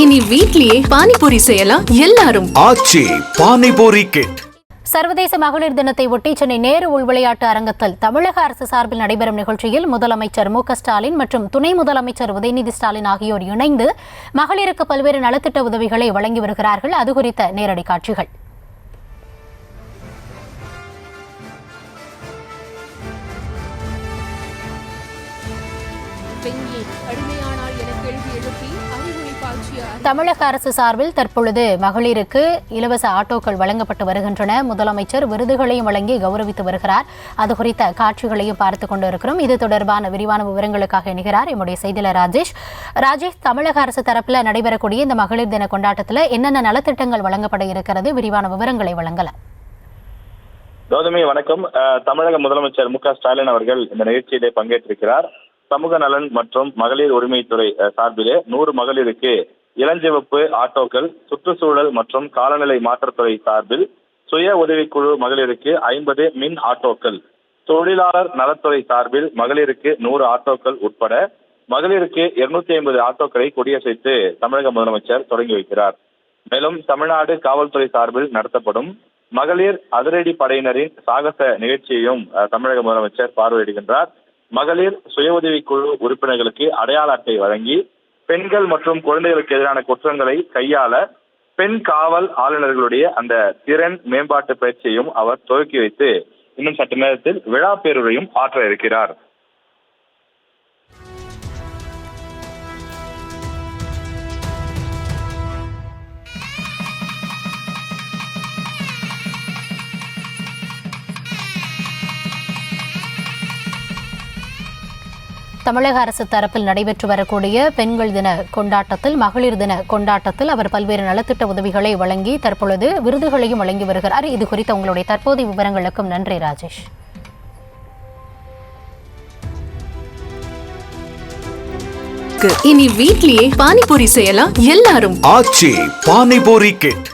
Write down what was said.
இனி வீட்லயே பானிபூரி செய்யலாம் எல்லாரும். ஆச்சி பானிபூரி கிட். சர்வதேச மகளிர் தினத்தை ஒட்டி சென்னை நேரு உள்விளையாட்டு அரங்கத்தில் தமிழக அரசு சார்பில் நடைபெறும் நிகழ்ச்சியில் முதலமைச்சர் மு.க.ஸ்டாலின் மற்றும் துணை முதலமைச்சர் உதயநிதி ஸ்டாலின் ஆகியோர் இணைந்து மகளிருக்கு பல்வேறு நலத்திட்ட உதவிகளை வழங்கி வருகிறார்கள். அது குறித்த நேரடி காட்சிகள். தமிழக அரசு சார்பில் தற்பொழுது மகளிருக்கு இலவச ஆட்டோக்கள் வழங்கப்பட்டு வருகின்றன. முதலமைச்சர் விருதுகளையும் வழங்கி கௌரவித்து வருகிறார். அது குறித்த காட்சிகளையும் பார்த்துக் கொண்டிருக்கிறோம். இது தொடர்பான விரிவான விவரங்களுக்காக இணைகிறார் எம்முடைய செய்தியாளர் ராஜேஷ். தமிழக அரசு தரப்பில் நடைபெறக்கூடிய இந்த மகளிர் தின கொண்டாட்டத்தில் என்னென்ன நலத்திட்டங்கள் வழங்கப்பட இருக்கிறது, விரிவான விவரங்களை வழங்கலாம். கௌதமி வணக்கம். தமிழக முதலமைச்சர் மு.க.ஸ்டாலின் அவர்கள் இந்த நிகழ்ச்சியிலே பங்கேற்றிருக்கிறார். சமூக நலன் மற்றும் மகளிர் உரிமைத்துறை சார்பிலே 100 மகளிருக்கு இளஞ்சிவப்பு ஆட்டோக்கள், சுற்றுச்சூழல் மற்றும் காலநிலை மாற்றத்துறை சார்பில் சுய உதவிக்குழு மகளிருக்கு 50 மின் ஆட்டோக்கள், தொழிலாளர் நலத்துறை சார்பில் மகளிருக்கு 100 ஆட்டோக்கள் உட்பட மகளிருக்கு 250 ஆட்டோக்களை கொடியசைத்து தமிழக முதலமைச்சர் தொடங்கி வைக்கிறார். மேலும் தமிழ்நாடு காவல்துறை சார்பில் நடத்தப்படும் மகளிர் அதிரடி படையினரின் சாகச நிகழ்ச்சியையும் தமிழக முதலமைச்சர் பார்வையிடுகின்றார். மகளிர் சுய உதவிக்குழு உறுப்பினர்களுக்கு அடையாள அட்டை வழங்கி பெண்கள் மற்றும் குழந்தைகளுக்கு எதிரான குற்றங்களை கையாள பெண் காவல் ஆளுநர்களுடைய அந்த திறன் மேம்பாட்டு பயிற்சியையும் அவர் துவக்கி வைத்து இன்னும் சற்று நேரத்தில் விழா பேருரையும் ஆற்ற இருக்கிறார். தமிழக அரசு தரப்பில் நடைபெற்று வரக்கூடிய பெண்கள் தின கொண்டாட்டத்தில், மகளிர் தின கொண்டாட்டத்தில் அவர் பல்வேறு நலத்திட்ட உதவிகளை வழங்கி தற்பொழுது விருதுகளையும் வழங்கி வருகிறார். இது குறித்த உங்களுடைய தற்போதைய விவரங்களுக்கும் நன்றி ராஜேஷ். இனி வீட்லயே பானிபூரி செய்யலாம் எல்லாரும். ஆச்சி பானிபூரி கிட்.